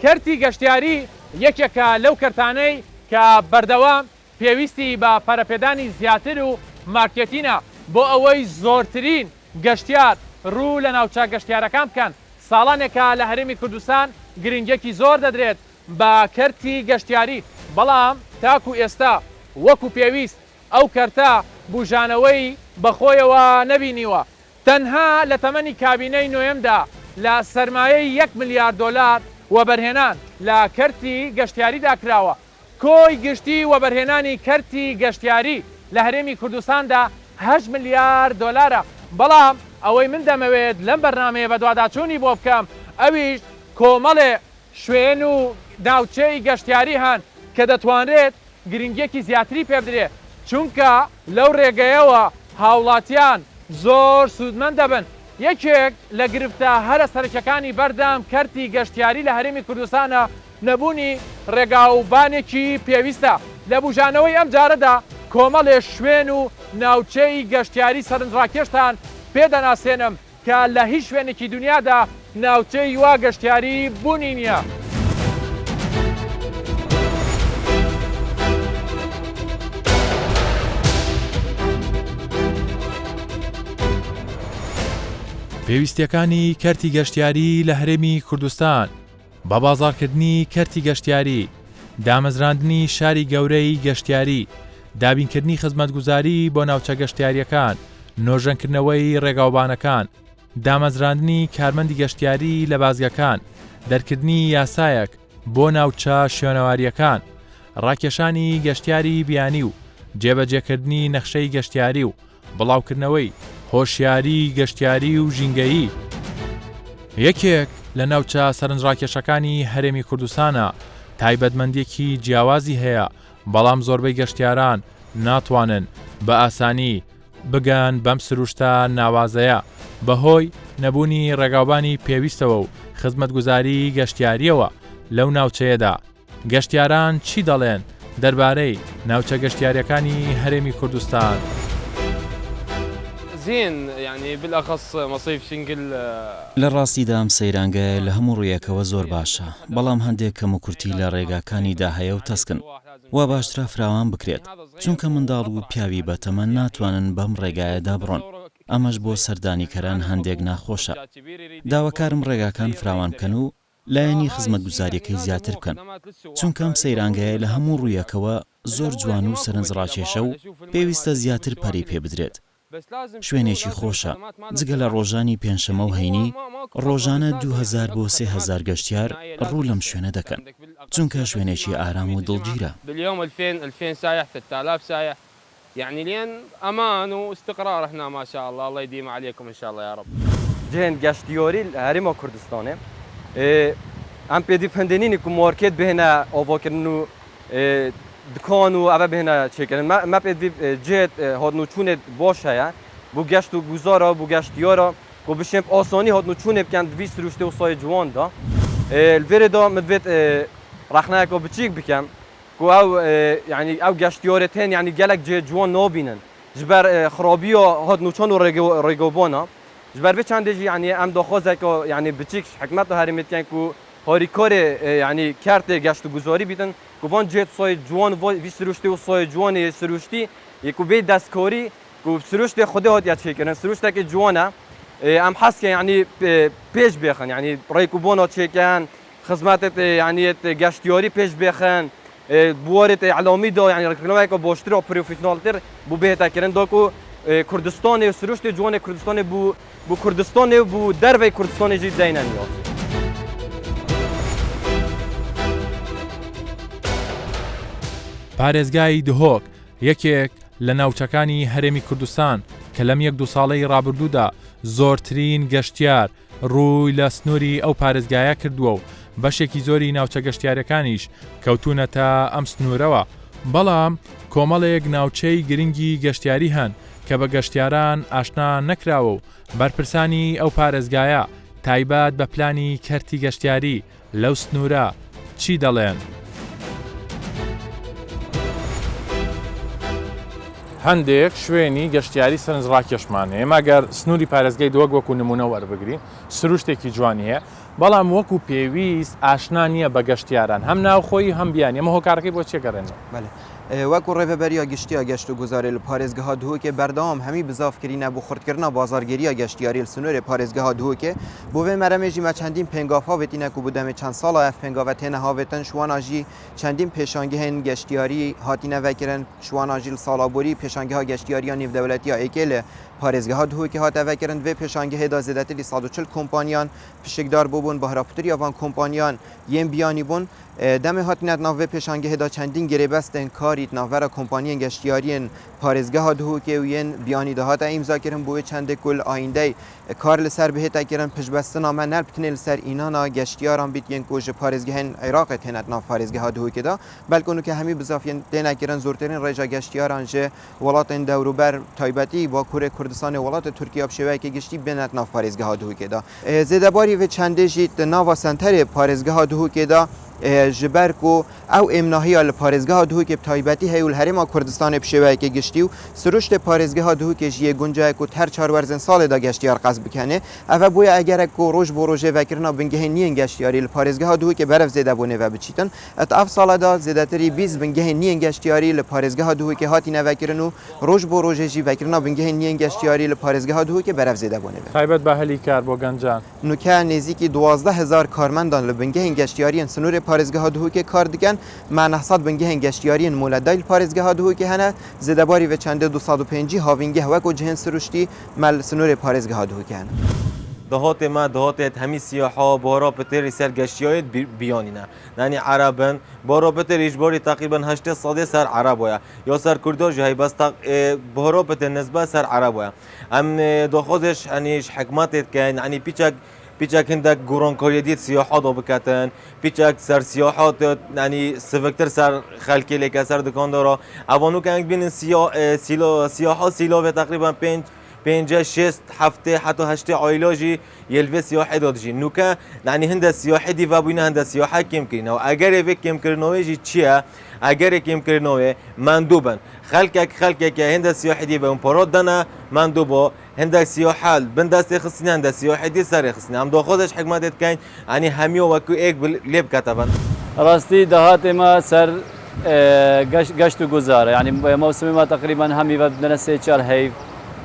کەرتی گەشتیاری یەکێکە لەو کەرتانەی کە بەردەوام پێویستی بە پەرەپێدانی زیاتر و مارکێتینە بۆ ئەوەی زۆرترین گەشتیار ڕوو لە ناوچە گەشتیارەکان بکەن. ساڵانێکە لە هەرێمی کوردستان گرنگێکی زۆر دەدرێت بە کەرتی گەشتیاری، بەڵام تاکو ئێستا وەکو پێویست ئەو کەرتە بوژانەوەی بەخۆیەوە نەبینیوە. تەنها لە تەمەنی کابینەی نوێمدا لە سەرمایەی 1 ملیار دۆلار وەبەرهێنان لە کەرتی گەشتیاریدا کراوە. کۆی گشتی وەبەرهێنانی کەرتی گەشتیاری لە هەرێمی کوردستاندا 8 ملیار دۆلارە. بەڵام ئەوەی من دەمەوێت لەم بەرنامەیە بە دوواداچوونی بۆ بکەم ئەویش کۆمەڵێ شوێن و ناوچەی گەشتیاری هەن کە دەتوانرێت گرنگێکی زیاتری پێ بدرێت، چونکە لەو ڕێگەیەوە هاوڵاتیان زۆر سوودمەند دەبن. یەکێک لە گرفتە هەرە سەرچەکانی بەردەم کەرتی گەشتیاری لە هەرێمی کوردستانە نەبوونی ڕێگاوبانێکی پێویستە. لە بوژانەوەی ئەم جارەدا کۆمەڵێ شوێن و ناوچەی گەشتیاری سەرنجڕاکێشتان پێدەناسێنم کە لە هیچ شوێنێکی دنیادا ناوچەی وا گەشتیاری بوونی نییە. پێویستیەکانی کەرتی گەشتیاری لە هەرێمی کوردستان بە بازاڕکردنی کەرتی گەشتیاری، دامەزراندنی شاری گەورەی گەشتیاری، دابینکردنی خزمەتگوزاری بۆ ناوچە گەشتیاریەکان، نۆژەنکردنەوەی ڕێگاوبانەکان، دامەزراندنی کارمەندی گەشتیاری لە بازگەکان، دەرکردنی یاسایەک بۆ ناوچە شوێنەواریەکان، ڕاکێشانی گەشتیاری بیانی و جێبەجێکردنی نەخشەی گەشتیاری و بڵاوکردنەوەی هۆشیاری گەشتیاری و ژینگەیی. یەکێک لە ناوچە سەرنجڕاکێشەکانی هەرێمی کوردستانە تایبەتمەندێکی جیاوازی هەیە، بەڵام زۆربەی گەشتیاران ناتوانن بە ئاسانی بگەن بەم سروشتە ناوازەیە بەهۆی نەبوونی ڕێگاوبانی پێویستەوە و خزمەتگوزاری گەشتیاریەوە. لەو ناوچەیەدا گەشتیاران چی دەڵێن دەربارەی ناوچە گەشتیاریەکانی هەرێمی کوردستان؟ زين يعني بالأخص مصيف شنقل لە ڕاستیدا ئەم سەیرانگەیە لە هەموو ڕوویەکەوە زۆر باشە، بەڵام هەندێک کەم و کورتی لە ڕێگاکانیدا هەیە و تەسکن وا باشترا فراوان بکرێت، چونکە منداڵ و پیاوی بەتەمەن ناتوانن بەم ڕێگایەدا بڕۆن. ئەمەش بۆ سەردانیکەران هەندێک ناخۆشە. داواکارم ڕێگاکان فراوان بکەن و لایەنی خزمەتگوزاریەکەی زیاتر بکەن، چونکە ئەم سەیرانگەیە لە هەموو ڕوویەکەوە زۆر جوان و سەرنجڕاکێشە و پێویستە زیاتر پەری پێ بدرێت. شوێنێکی خۆشە، جگە لە ڕۆژانی پێنجشەمە و هەینی ڕۆژانە 2000 بۆ 3000 گەشتیار ڕوو لەم شوێنە دەکەن، چونکە شوێنێکی ئارام و دڵگیرە. باليوم 2000 سايح 3000 سايح يعني لين امان واستقرار هنا ما شاء الله. الله يديم عليكم ان شاء الله يا رب. جهن گەشتیاری هەرێما کوردستانê em pêdîfhendinînê ku markêt bihêne avakirin û dikan û ev bihêne çêkirin me pêdî cihê hatnûçûnê baş heye bû geşt û guzara bû geştiyara ku bişêm asanî hatnûçûnê bikin di vî siruştê û sayê ciwan da. Li vêrê da min divêt rexneyeka biçîk bikim ku ew yani ew geştiyarê tên yani gelek cihê ciwan nabînin ji ber xirabiya hatnûçan û rêgavbana. Ji ber vê çandê jî yani em daxwazeka yani biçîk hikûmeta herêmê dikin ku harîkarê yani kertê geşt û guzarî bîtin ku van cihê sayê ciwan vî siruştê û sayê ciwanê siruştî yê ku bê destkarî ku siruştê xwedê hatiye çêkirin siruştekê ciwan e em heskin yani pêş bêxin yani rêkûbana çêkin xizmetê yani geştiyarî pêş bêxin buwarê elamî da yani reklameka baştir û profesyoneltir bû bêhêtekirin da ku Kurdistanê siruştê ciwanê Kurdistanê bû Kurdistanê bû dervê Kurdistanê jî deynen ya. پارێزگای دهۆک یەکێک لە ناوچەکانی هەرێمی کوردستان کە لەم 1-2 ساڵەی ڕابردوودا زۆرترین گەشتیار ڕووی لە سنووری ئەو پارێزگایە کردووە و بەشێکی زۆری ناوچە گەشتیارەکانیش کەوتونەتە ئەم سنوورەوە. بەڵام کۆمەڵێک ناوچەی گرنگی گەشتیاری هەن کە بە گەشتیاران ئاشنا نەکراوە و بەرپرسانی ئەو پارێزگایە تایبەت بە پلانی کەرتی گەشتیاری لەو سنوورە چی دەڵێن؟ هەندێک شوێنی گەشتیاری سەرنجڕاکێشمانە ئێمە گەر سنووری پارێزگای دۆک وەکو نمونە وەربگرین سروشتێکی جوانی هەیە بەڵام وەکو پێویست ئاشنا نییە بە گەشتیاران هەم ناوخۆی هەم بیان ئەمە هۆکارەکەی بۆ چێگەڕێنەوە وەکو ڕێڤەبەریا گشتیا گەشت و گوزارێ لە پارێزگەها دووکێ بەردەوام هەمی بزافکردینە بۆ خردکردنا بازارگەریە گەشتیاری سنوورێ پارێزگەها دووکێ بۆ vê meremêjî me çendîn pengavavêtîne ku bi demê çend sala ev pengavetêne havetin şwana jî çendîn pêşangehên geştiyarî hatîne vekirin şwana jî li salaborî pêşangeha geştiyariya nêvdewletiya êkê پارێزگەها دووکێ هاتە vekirin vê pêşangehêda zêdetirî 140 kompanyan pişikdar bûbûn bahrapiteriya van kompanyan yên biyanî bûn demê hatîne nav vê pêşangehêda çendîn girêbestên karî navbera kompaniyên geştiyariyên parêzgeha duhokê û yên biyanî de hate îmzakirin bû wê çendê kul ayîndey kar li ser bihêta kirin piştbestina me nerbitinê li ser înana geştiyaran bît yên ku ji parêzgehên Iraqê têne nav parêzgeha duhokê da belkonûkê hemî bizafiyên têne kirin zortêrîn rêja geştiyaran ji welatên dewrober taybetî Bakurê Kurdistanê welatê Tirkiye bi şêweyekê giştî bênet nav parêzgeha duhokê da zêdebarî vê çendê jî di nava senterê parêzgeha duhokê da ji ber ku ew êmnahiya li parêzgeha duhokê bi taybetî heye û li Herêma Kurdistanê bi şêweyekê giştî û siruştê parêzgeha duhokê jî yê guncayek ku her çarwerzên salê da geştiyar qez bikene ev e boya egerek ku roj bo rojê vekirina bingehên niyên geştiyarî li parêzgeha duhokê berev zêde bûnê ve biçîtin ev sala da zêdetirî 20 bingehên niyên geştiyarî li parêzgeha duhokê hatîne vekirin û roj bo rojê jî vekirina bingehên niyên geştiyarî li parêzgeha duhokê berev zêde bûnê ve تایبەت بە هەلی کار بۆ گەنجان نوکە نێزیکی 12,000 کارمەندان li bingehên geştiyariyên سنوورê parêzgeha duhokê kar dikin me nehsad bingehên geştiyariyên moledayl parêzgeha duhokê hene zêdebarî ve çendê 250 havîngeh weko cihên siruştî me li sınûrê parêzgeha duhokê hene دهاتê me دهاتê hemî siyaha bora pitêrî ser geştiyayê biyanîne yanî Arabin bora pitêrî ji borî teqrîben 80 sadê ser Arab ya ya ser Kurdo ji helbesta bora pitê nizbe ser Arab ya em daxwazê yanî ji hikûmetê dikin yanî piçek hindek gorankariyê siyaha da biketin piçek ser siyaha yanî siviktir ser xelkê lêke ser dikandara evanû eng bînin siyaha sîlavê teqrîben 5-6 هفته حتی 8 عائله جی یلوه سیاحی داد جی نوکه یعنی هنده سیاحی دی و بینه هنده سیاحی کم کرینه و اگر یک کم کرنوی جی چیه اگر کم کرنوی مندوبن خلک که هنده سیاحی دی و اون پرات دنه مندوبا هنده سیاحی بندست خصنی هنده سیاحی دی سر خصنی هم دو خودش حکمت کن یعنی همیو وکو یک لیب کتبن راستی دهات ما سر گشت و گذاره یعنی موسم ما تقریبا همی و بدنا 3-4 هیف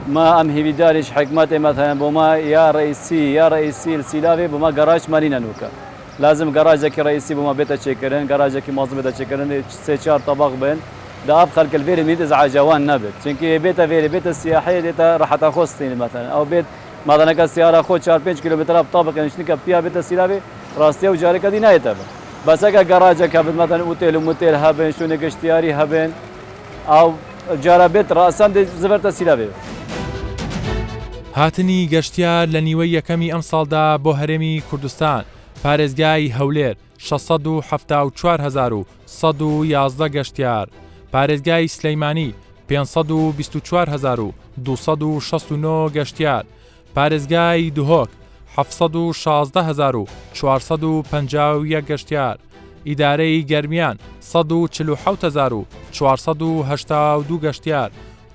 ما ام هیویداریش حکمت مثلا بوما یا رئیسی السیلاوی بوما گاراج مارینه نوکا لازم گاراج کی رئیسی بوما بیت چکرن گاراج کی موظف بیت چکرن 3-4 طبق بین ده اب خلق الفير ميد ازعاجوان نبت چونكي بيت السياحيه ديتا راح تاخذ مثلا او بيت مثلا كسياره خو 4-5 كيلومتر بطابق نشنك بيها بيت السيلاوي راستي وجاري كدي نايته بس اگه گاراج كابت مثلا اوتيل وموتيل هبن شونه گشتياري هبن او جاربت راسا زبرت السيلاوي هاتنی گەشتیار لە نیوەی یەکەمی ئەم ساڵدا بۆ هەرێمی کوردستان پارێزگای هەولێر 674,111 گەشتیار پارێزگای سلەیمانی 524,269 گەشتیار پارێزگای دوهۆک 716,451 گەشتیار ئیدارەی گەرمیان 147,482 گەشتیار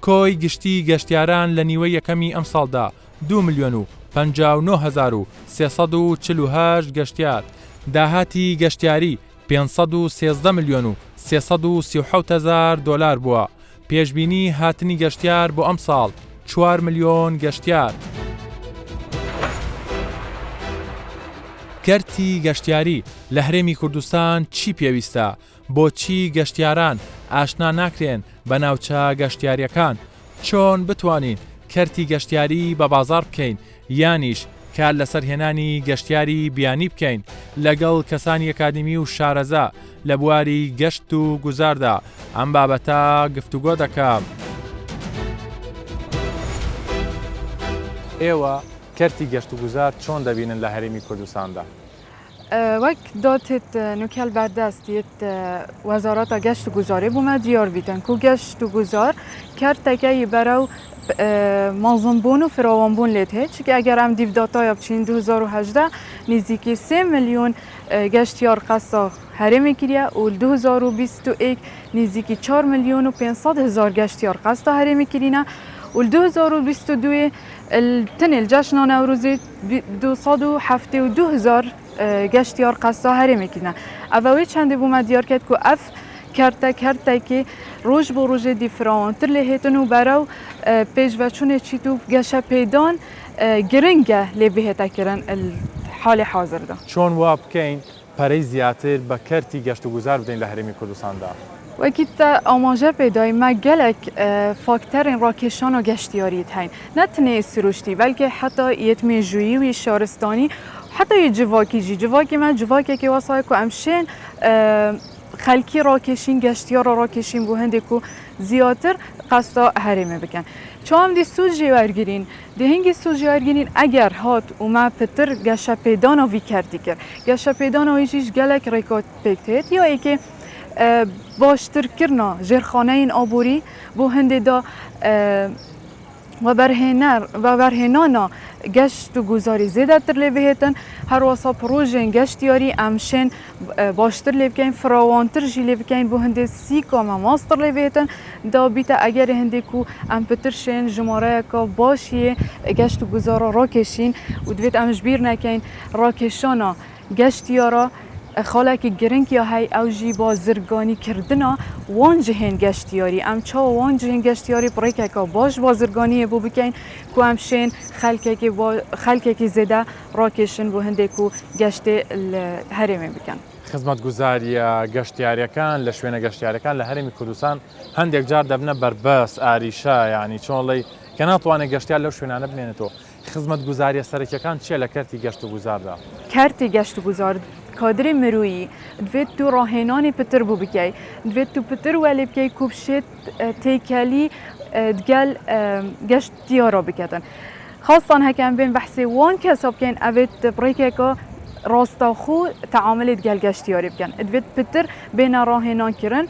کۆی گشتی گەشتیاران لە نیوەی یەکەمی ئەم ساڵدا 2,059,348 گەشتیار داهاتی گەشتیاری 513,337,000 دلار بووە پێشبینی هاتنی گەشتیار بۆ ئەم ساڵ 4 ملیۆن گەشتیار کەرتی گەشتیاری لە هەرێمی کوردستان چی پێویستە بۆچی گەشتیاران ئاشنا ناکرێن بە ناوچە گەشتیاریەکان چۆن بتوانین کەرتی گەشتیاری بە بازار بکەین یانیش کار لەسەر هێنانی گەشتیاری بیانی بکەین لەگەڵ کەسانی ئەکادمی و شارەزا لە بواری گەشت و گوزاردا ئەم بابەتە گفتوگۆ دەکەم ئێوە کەرتی گەشت و گوزار چۆن دەبینن لە هەرێمی کوردستاندا وەک داتێت نوکەل بەردەستیت وەزارەتە گەشت و گوزارێ بوومە دیار بیتن و گەشت و گوزار کارتەکەی بەرەو مازنبوون و فراوانبوون لێت هەیە چکە ئەگەر ئەم دیڤداتایە بچین 2018 نزیکی 3 میلیۆن گەشتیار قەسا هەرێمی کردە و 2021 نزیکی 4 میلیۆن و 500 هزار گەشتیار قەستا هەرێمی کردینە و 2022 تنێ جەشنە نەورۆزی 272 هزار گەشتیار قەستا هەرێمی کردە ئەوەوەی چەندێ بوومە دیار کرد و ئەف کارتێکی ڕۆژ بۆ ڕۆژێ دیفراوانتر لێ هێتن و بەرەو پێشڤەچوونێکی و گەشە پێدان گرنگە لێ بهێتەکردن حالی حاضردا چۆن وا بکەین پەرەی زیاتر بە کەرتی گەشت و گوزار بدەین لە هەرێمی کوردستاندا وەکیتە ئاماژە پێدایمە gelek فاکتەرên ڕاکێشان و گەشتیاریت هەین نەتنێ سروشتی بەلکە حتا یەتمێژویی و شارستانی حتا یە civakî jî civakê me civakekê wasa ku em şên xelkî rakêşîn geştiyara rakêşîn bû hindê ku ziyatir qesta herêmê bikin. Çam dî sû jê wergirîn di hingî sû jê wergirîn eger hat û me pitir geşepêdana vî kertî kir. Geşepêdana wî jî gelek rêka pêk têt ya êkê baştirkirina jêrxaneyên aborî bû hindê da وبرهێنانە گەشت و گوزاری زێدەتر لێ بهێتن هەروەسا پرۆژێن گەشتیاری ئەم شێن باشتر لێ بکەین فراوانتر ژی لێ بکەین بۆ هەندێ سیکۆمە ماستر لێ بێتن دابیتە ئەگەر هەندێک و ئەم پتر شێن ژمارەیەکە باشیە گەشت و گوزارە ڕاکێشین و دوێت ئەمش بیر نەکەین ڕاکێشانە گەشتیارە خاڵێکی گرنگیا هەی ئەو ژی با زرگانیکردنا وان جهێن گەشتیاری ئەم چاوە وان جهێن گەشتیاری پڕێکێکە باش بازرگانیە بۆ بکەین کو ئەم شێن خەلکێکی زێدە ڕاکێشن بۆ هەندێک و گەشتێ هەرێمێ بکەن. خزمەت گوزاریە گەشتیاریەکان لە شوێنە گەشتیارەکان لە هەرێمی کوردستان هەندێک جار دەبنە بەربەس ئاریشە ینی چۆنڵی کە ناتوانێت گەشتیار لەو شوێنانە بمێنێتەوە خزمەت گوزاریە سەرەکیەکان چیە لە کەرتی گەشت و گوزاردا؟ کەرتی گەشت و گوزار کادری مرۆیی دوێت تو ڕاهێنانی پتر بوو بکەی دوێت تو پتر وەلێ بکەی کوبشێت تێکەلی دگەل گەشتیارە بکەتن خاستان هەکەم بێن بەحسێ وان کەسا بکەین ئەوێت بڕێکێکە ڕاستەخۆ تەعاملێت گەل گەشتیاری بکەن دوێت پتر بێنە ڕاهێنانکردن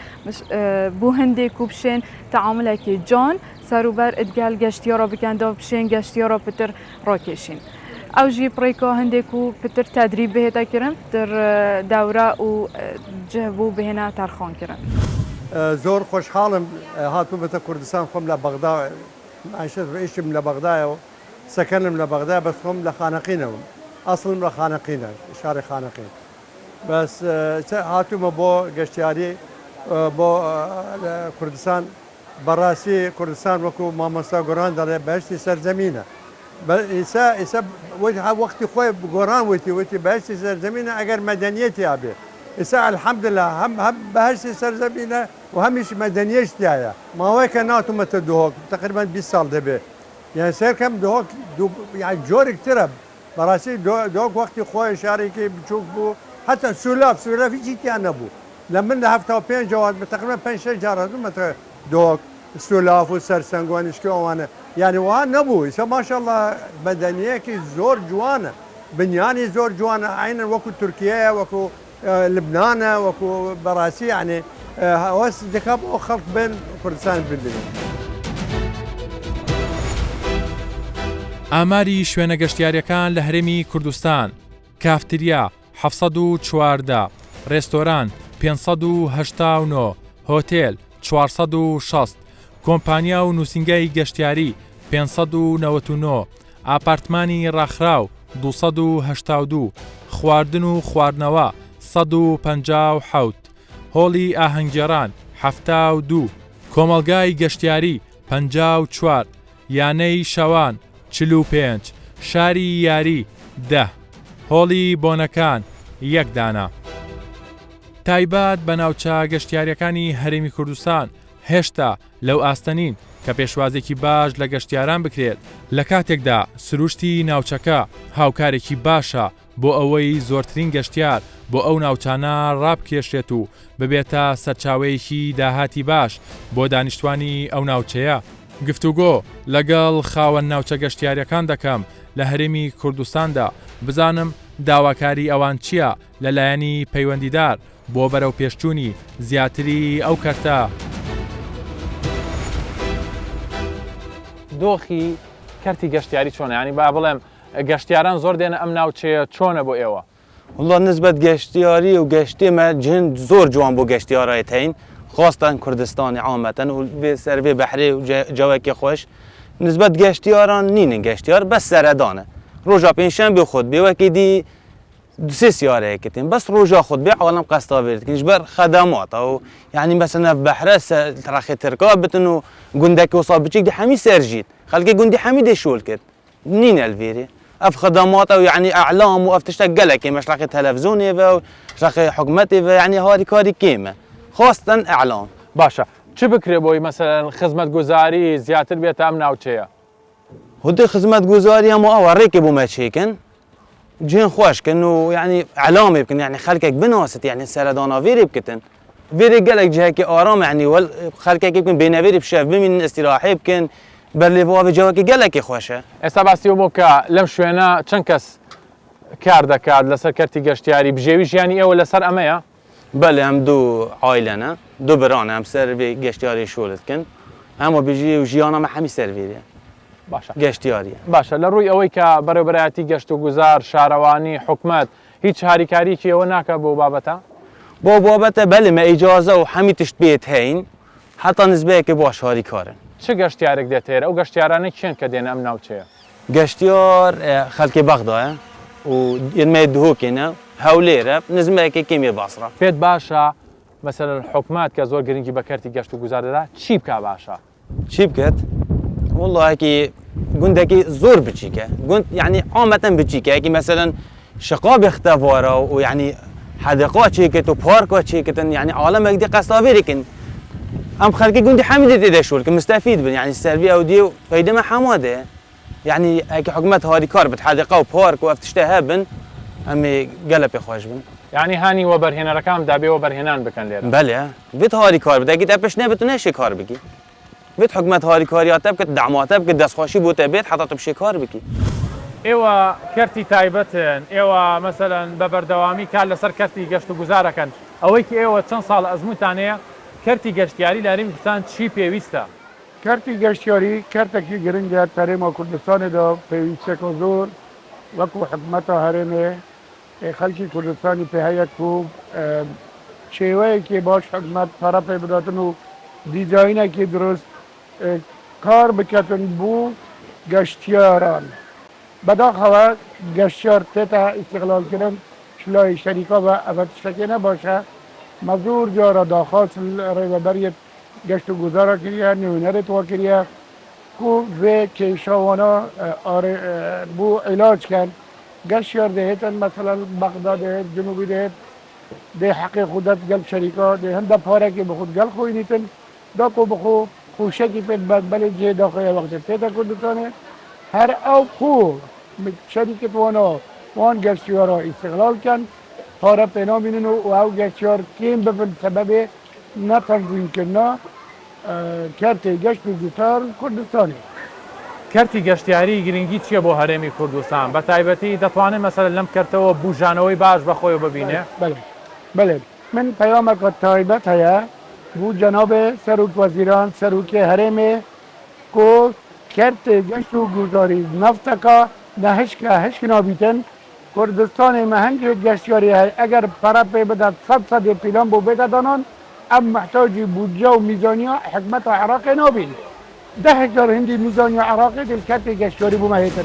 بۆ هەندێک کوبشێن تەعاملێکی جان سەروبەر ئەدگەل گەشتیارە بکەن دا بشێن گەشتیارە پتر ڕاکێشین. ئەو ژی پڕێکا هەندێک و پتر تەدریب بهێتەکردن تر دەورە و جەبوو بهێنە تەرخانکردن. زۆر خۆشحاڵم هاتوو بەتە کوردستان خۆم لە بەغدا عیشت ڕئیشم لە بەغدایەوە سەکەنم لە بەغدا بەس خۆم لە خانەقینەوە ئەسڵم لە خانەقینە شاری خانەقین بەس هاتوومە بۆ گەشتیاری بۆ کوردستان بەڕاستی کوردستان وەکو مامۆستا گۆران دەڵێ بەهشتی سەرزەمینە ئێستا وەختی خۆی گۆران وتی بەهشتی سەرزەمینە ئەگەر مەدەنیەتی هەبێ ئێستا الحەمدلله هەم بەهشتی سەرزەمینە و هەمیش مەدەنیەشتایە ماوەیە کە ناتوومەتە دۆک تقریبان 20 ساڵ دەبێ یان سەرکەم دۆک جۆرێکترە بەڕاستی دۆک وەختی خۆی شارێکی بچووک بوو حتا سولافی چیتیان نەبوو لە من لە 75 تقریبا 5 جار هەدوومەتە دۆک سولاف و سەرسەنگوانیشکی ئەوانە یعنی وان نەبوو ئیسا ماشەڵڵا بەدەنیەکی زۆر جوانە بنیانی زۆر جوانە عینەن وەکو تورکیایە وەکو لبنانە وەکو بەڕاستی یعنی هەوەس دەکا بۆ خەڵک بن کوردستان ببینن. ئاماری شوێنە گەشتیاریەکان لە هەرێمی کوردستان کافتریا 714 ڕێستۆران 589 هۆتێل 460 کۆمپانیا و نووسنگای گەشتیاری 599 ئاپارتمانی ڕاخراو 282 خواردن و خواردنەوە 157 هۆڵی ئاهەنگگێڕان 72 کۆمەلگای گەشتیاری 54 یانەی شەوان 45 شاری یاری 10 هۆڵی بۆنەکان 1 دانا. تایبەت بە ناوچە گەشتیاریەکانی هەرێمی کوردستان هێشتا لەو ئاستەنین کە پێشوازێکی باش لە گەشتیاران بکرێت لە کاتێکدا سروشتی ناوچەکە هاوکارێکی باشە بۆ ئەوەی زۆرترین گەشتیار بۆ ئەو ناوچانە ڕابکێشێت و ببێتە سەرچاوەیەکی داهاتی باش بۆ دانیشتوانی ئەو ناوچەیە. گفتوگۆ لەگەڵ خاوەن ناوچە گەشتیاریەکان دەکەم لە هەرێمی کوردستاندا بزانم داواکاری ئەوان چییە لەلایەنی پەیوەندیدار بۆ بەرەو پێشچوونی زیاتری ئەو کەرتە. دۆخی کەرتی گەشتیاری چۆنە؟ ینی با بڵێم گەشتیاران زۆر دێنە ئەم ناوچەیە چۆنە بۆ ئێوە؟ والله نسبت گەشتیاری و گەشتێمە جن زۆر جوان بۆ گەشتیارایەت هەین خواستن کوردستانی عامەتەن و بێ سەروێ بەحرێ و جەوەکی خۆش نسبت گەشتیاران نینن گەشتیار بەس سەردانە ڕۆژا پێنجشەمبێ خۆت بێوەکی دی سێ سیارەیەکتین بەس ڕۆژا خۆت بێ عالم قەستاوێتکن بەر خەداماتە و یعنی مەسەنە بەحرە تەرەخی ترکا بتن و گوندەکی وسا بچیک دی هەمی سەرژیت خەڵکی گوندی هەمی دێشۆل کرد نینە الڤێرێ اف خدمات او يعني اعلام و افتشتك قالك مشرقي تلفزيوني و مشرقي حكومتي يعني هاري كاري كيمه خاصه اعلام باشە چ بکرێ بۆی مەسەلەن خزمەتگوزاری زیاتر بێتە ئەم ناوچەیە؟ هدي خدمات گوزاری اما اوريكي بو ما تشيكن جين خوشكن و يعني اعلام يمكن يعني خلقك بناست يعني سردانا فيري بكتن فيري قالك جهك ارام يعني خلقك يمكن بينافيري بشاف بمن استراحه يمكن بەرلێبەوە جوەکی گەلێکی خۆشە. ئێستا باسی بۆ کە لەم شوێنە چەند کەس کار دەکات لەسەر کەرتی گەشتیاری بژێوی ژیانی ئێوە لەسەر ئەمەیە؟ بەڵێ ئەم دوو عایلەنە دوو برانە ئەم سەروێ گەشتیاری شۆلتکن ئەمە بژی و ژیانەمە هەمی سەروێریە باشە گەشتیاریە. باشە لە ڕووی ئەوەی کە بەڕێوەبەرایەتی گەشت و گوزار شارەوانی حکومەت هیچ هاریکاریکی ئەوە ناکە بۆ بابەتە؟ بۆ بابەتە بەڵێ مە ئیجازە و هەمی تشت بێت هەین حتا نسبەیەکی باش هاریکارن. چه گەشتیارێک دێتێرە ئەو گەشتیارانە کێن کە دێنە ئەم ناوچەیە؟ گەشتیار خەڵکی بەغدایە و ئێمە دووکێنە هەولێرە نزمەیەکی کێمی باسڕە. پێت باشە مەسەلەن حکومات کە زۆر گرنگی بە کەرتی گەشت و گوزار دەدا چی بکا باشە؟ چی بکات؟ وڵڵاهەکی گوندێکی زۆر بچیکە گوند یعنی عامەتەن بچیکەیەکی مەسەلەن شقا بێختەوارە و یعنی حەدەقا چێکێت و پارکا چێکتن یعنی عالەمێک دی قەستاوێریکن ام خلقي قندي حمد اذا شو لكن مستفيد بن يعني السلبيه ودي فايده ما حماده يعني هيك حكومات هاري كار بتحدقه وبارك وافتشتها بن امي قلب يا خوش بن يعني هاني وبرهنا رقم دابي وبرهنان بكن ليره بله بيت هاري كار بدك تبش نبت نشي كار بكي بيت حكومات هاري كاريات بك دعمات بك دس خوشي بوته بيت حتى تبشي كار بكي ايوا كرتي تايبتن ايوا مثلا ببردوامي كان لسر كرتي قشت گزاركن اويك ايوا چند سال ازموتانيه کەرتی گەشتیاری لە هەرێمی کوردستان چی پێویستە؟ کەرتی گەشتیاری کەرتێکی گرنگە تەرێما کوردستانێدا پێویستێکە زۆر وەکو حکومەتە هەرێمێ خەڵکی کوردستانی پێ هەیە و شێوەیەکی باش حکومەت پارە پێ بداتن و دیزاینێکی دروست کار بکەتن بوو گەشتیاران. بەداخەوە گەشتیار تێتە ئیستیقلالکردن شلای شەریکا بە ئەوە تشتێکی نەباشە مزور جارا داخل ریوبریت گشت و گذار کریه نوینرت و کریه کو و کیشاوانا بو علاج کن گشتیار دهیتن مثلا بغداد دهیت جنوبی دهیت ده حقی خودت گل شریکا ده هنده پاره که بخود گل خوی نیتن دا کو بخو خوشه کی پیت بلی جه داخل وقت پیدا کردتانه هر او کو شریکت وان گشتیارا استقلال کن پاره پینا بینن و او گشتیار کیم ببن سبب نتنظیم کردن کارتی گشت و گوزار کوردستانی. کارتی گەشتیاری گرنگی چییە بۆ هەرێمی کوردستان؟ بە تایبەتی دەتوانێت مەسەلەن لەم کەرتەوە بوژانەوەی باش بەخۆی ببینێ؟ بله من پیامێک تایبەت هەیە بۆ جەناب سەرۆک وەزیران سەرۆکی هەرێمێ کو کارتی گشت و گوزاری نفتەکە هیچ نابیتن کوردستان مهنگ گشتیاری هست اگر پرا پی بدد 100 پیلان بو بده دانان ام محتاج بودجه و میزانیا حکمت عراق نابین 10,000 هندی میزانیا عراقی دل کارت گشتیاری بو مهیتر.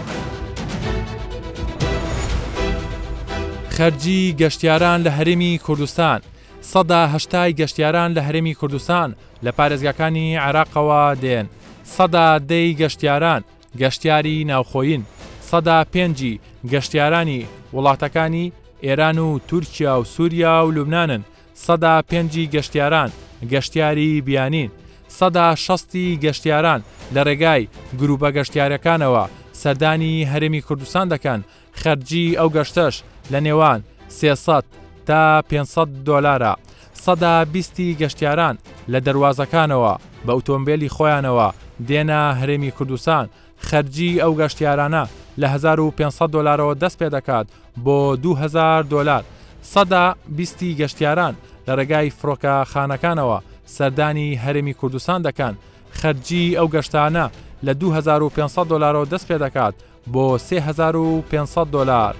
خەرجی گەشتیاران لە هەرێمی کوردستان 180 گەشتیاران لە هەرێمی کوردستان لە پارێزگاکانی عێراقەوە دێن 110 گەشتیاران گەشتیاری ناوخۆیین 105 گەشتیارانی وڵاتەکانی ئێران و تورکیا و سووریا و لوبنانن 105 گەشتیاران گەشتیاری بیانین 160 گەشتیاران لە ڕێگای گروپە گەشتیارەکانەوە سەردانی هەرێمی کوردستان دەکەن خەرجی ئەو گەشتەش لە نێوان 300 تا 500 دۆلارە 120 گەشتیاران لە دەواازەکانەوە بە ئۆتۆمبیلی خۆیانەوە دێنە هەرێمی کوردستان خەرجی ئەو گەشتیارانە لە 1500 دۆلارەوە دەست پێ دەکات بۆ 2000 دۆلار سەدا 20 گەشتیاران لە ڕێگای فڕۆکەخانەکانەوە سەردانی هەرێمی کوردستان دەکەن. خەرجی ئەو گەشتانە لە 2500 دلار دەست پێ دەکات بۆ 3500 دلار.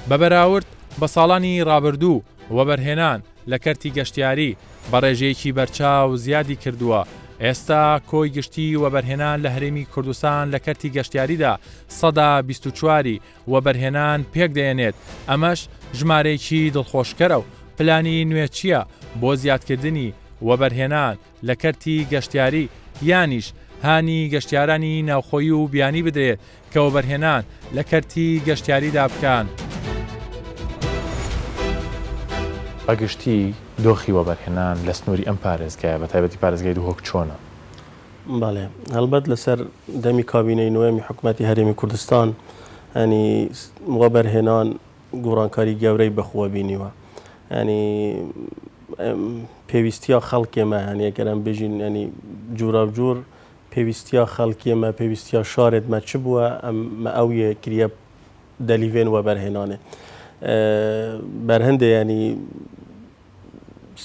بەبەراورد بە ساڵانی ڕابردوو وەبەرهێنان لە کەرتی گەشتیاری بە ڕێژەیەکی بەرچاو زیادی کردووە. ئێستا کۆی گشتی وەبەرهێنان لە هەرێمی کوردستان لە کەرتی گەشتیاریدا 124 وەبەرهێنان پێک دێنێت. ئەمەش ژمارەیەکی دڵخۆشکەرە و پلانی نوێ چییە بۆ زیادکردنی وەبەرهێنان لە کەرتی گەشتیاری یانیش هانی گەشتیارانی ناوخۆیی و بیانی بدرێت کە وەبەرهێنان لە کەرتی گەشتیاریدا بکەن. ئەگشتی دۆخی وەبەرهێنان لە سنووری ئەم پارێزگایە بە تایبەتی پارێزگای دووهۆک چۆنە؟ بەڵێ هەڵبەت لەسەر دەمی کابینەی نوێمی حکوومەتی هەرێمی کوردستان ینی وەبەرهێنان گۆڕانکاری گەورەی بەخۆوە بینیوە. ینی پێویستیا خەڵکێمە هەنیەکەرم بژین ینی جوورە جوور پێویستیا خەڵکیێمە پێویستیا شارێتمە چ بووە ئەمە ئەویە کریە دەلیڤێن وەبەرهێنانێ. بەرهەندێ ینی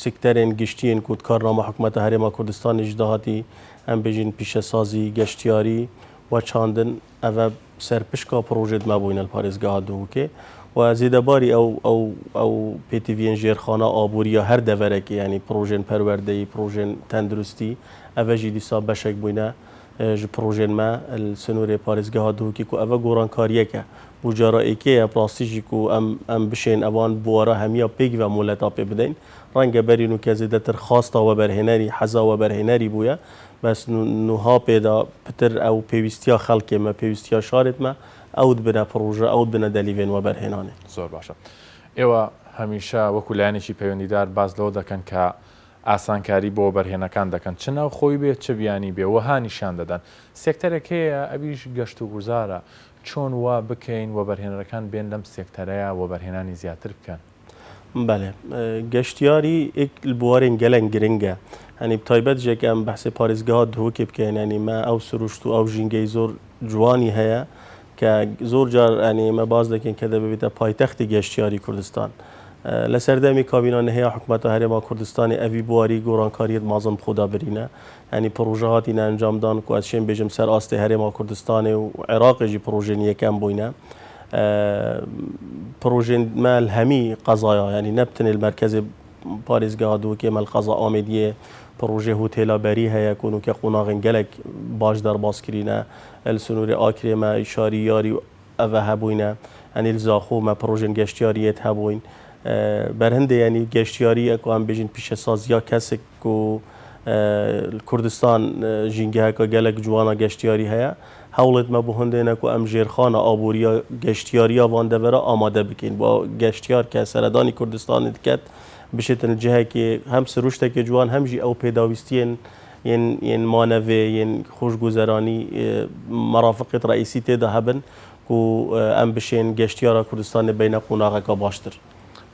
سکتەرێن گشتیین کوت کارنامە حکوومەتە هەرێما کوردستانیش داهاتی ئەم بژین پیشەسازی گەشتیاری و چاندن ئەvە سەرپشکا پرۆژێت مەبووینە پارێزگاها دووکێ و زیدەباری ئەو پێتیڤێن ژێرخانە ئابوووریە هەر دەڤەرێکی ینی پرۆژێن پەروەردەی پرۆژێن تەندروستی ئەvەژی دیسا بەشێک بووینە ji projên me sınûrê parêzgeha Duhokê ku ev gorankariyeke bû cara êkeye plasî jî ku em bişên evan buwara hemiya pêk ve moleta pê bidin renge berî nû kezêdetir xasta weberhênerî heza weberhênerî bûye bes nûha pê da pitir ew pêwîstiya xelkê me pêwîstiya şarêt me ew dibine proje ew dibine delîvên weberhênanê. زۆر باشە. ئێوە هەمیشە وەکو لایەنێکی پەیوەندیدار باز لەوە دەکەن کە ئاسانکاری بۆ بەرهێنەکان دەکەن چ ناو خۆی بێت چ بیانی بێ وەها نیشان دەدەن. سێکتەرێک هەیە ئەویش گەشت و گوزارە چۆن وا بکەین وەبەرهێنەرەکان بێن لەم سێکتەرەیە وەبەرهێنانی زیاتر بکەن. بەێ گەشتیاری بوارێن گەلەن گرنگە هەنی تایبەت ژێک ئەم بەحسێ پارێزگاها دووکێ بکەین ینی مە ئەو سروشت و ئەو ژینگەی زۆر جوانی هەیە کە زۆر جار ئەنی مە باز دەکەین کە دەبێتە پایتەختی گەشتیاری کوردستان. لە سەردەمی کابینانە هەیە حکوومەتە هەرێما کوردستانی ئەوی بواری گۆڕانکاریت مازم خۆدا برینە ئەنی پرۆژەهاتی ئەنجامدان و ئەچێن بێژم سەر ئاستی هەرێما کوردستانی و عێراقێژی پرۆژێن یەکەم بووینە پرۆژێن مەل هەمی قەزایە ینی نەبتنێ مرکزی پارێزگاها دووکێ مەل قەزا ئامێدیە پرۆژێ هوتێلابەری هەیە کونوکە قۆناغن گەلک باش دەرباسکرینە ئەل سنووری ئاکرێمە ئیشاری یاری و ئەڤە هەبووینە ئەنیل زاخۆمە پرۆژێن گەشتیاریەت هەبووین بەرهەندە ینی گەشتیاری ئەکو ئەم بێژین پیشەسازیا کەسێک و کوردستان ژینگەهەکە گەلک جوانە گەشتیاری هەیە هەوڵێت مە بۆ هەندێنەک و ئەم ژێرخانە ئابوووریە گەشتیاریە وان دەڤەرە ئامادە بکەین بۆ گەشتیار کە سەردانی کوردستانی دکات بشێتن جهەکی هەم سروشتێکی جوان هەمژی ئەو پێداویستیên yên manevê yên xweşguzerانî merafaqet reîsî têda hebin ku em bişên geştiyara Kurdistanê beyne qûnaxeka baştir.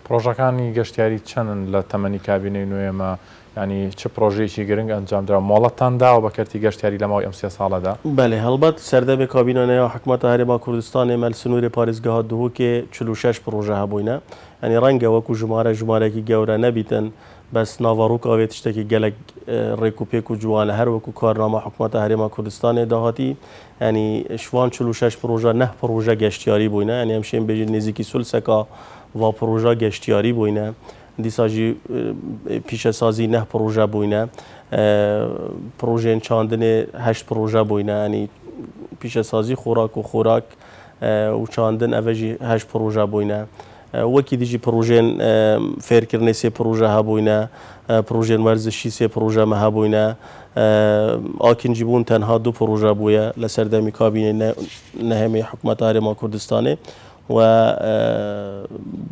پرۆژەکانی گەشتیاری چەندن لە تەمەنی کابینەی نوێمە ینی چ پرۆژەیەکی گرنگ ئەنجامدرا مۆڵەتتاندا و بە کەرتی گەشتیاری لە ماوەی ئەم سێ ساڵەدا؟ بەێ هەڵبەت سەردەمێ کابینانەیە حکوومەتە هەرێما کوردستانی مەل سنووری پارێزگاها دووکێ 46 پرۆژە هەبووینە ئەنی ڕەنگە وەکو ژمارەێکی گەورە نەبیتن بەس ناڤڕووکاوێت شتێکی گەلک ڕێکوپێک و جوانە هەر وەکو کارنامە حکوومەتە هەرێما کوردستانی داهاتی ینی شوان 46 پرۆژە نە پرۆژە گەشتیاری بووینە ئەنی ئەم شێن بێژین نزیکی سولسەکە و پرۆژە گەشتیاری بووینە دیساژی پیشەسازی نە پرۆژە بووینە پرۆژێن چاندنێ هەشت پرۆژە بووینە ئەنی پیشەسازی خۆراک و خۆراک و چاندن ئەڤژی هەشت پرۆژە بووینە وەکی دیژی پرۆژێن فێرکردنی سێ پرۆژە هەبووینە پرۆژێن وەرزشی سێ پرۆژەمە هەبووینە ئاکنجی بوون تەنها دوو پرۆژە بووە لە سەردەمی کابینەی نەهێمی حکوومەتە هەرێما کوردستانی و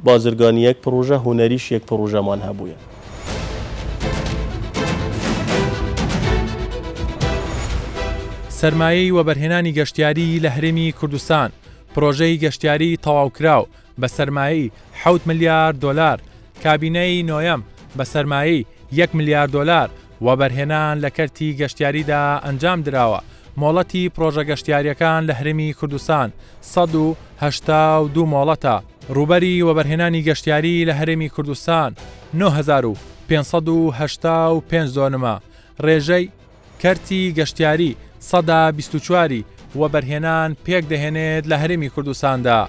بازرگانی یەک پرۆژە هوەریش یەک پرۆژەمان هەبووە. سەرمایەی وەبەرهێنانی گەشتیاری لە هەرێمی کوردستان پرۆژەی گەشتیاری تەواوکراو بە سەرمایەی 7 ملیار دلار کابینەی نۆیەم بە سەرمایەی 1 ملیار دلار وەبەرهێنان لە کەرتی گەشتیاریدا ئەنجام درراوە. مۆڵەتی پرۆژە گەشتیاریەکان لە هەرێمی کوردستان 182 مۆڵەتە. ڕوبەری وەبەرهێنانی گەشتیاری لە هەرێمی کوردستان 9585 زۆنمە. ڕێژەی کەرتی گەشتیاری 124 وەبەرهێنان پێک دەهێنێت لە هەرێمی کوردستاندا.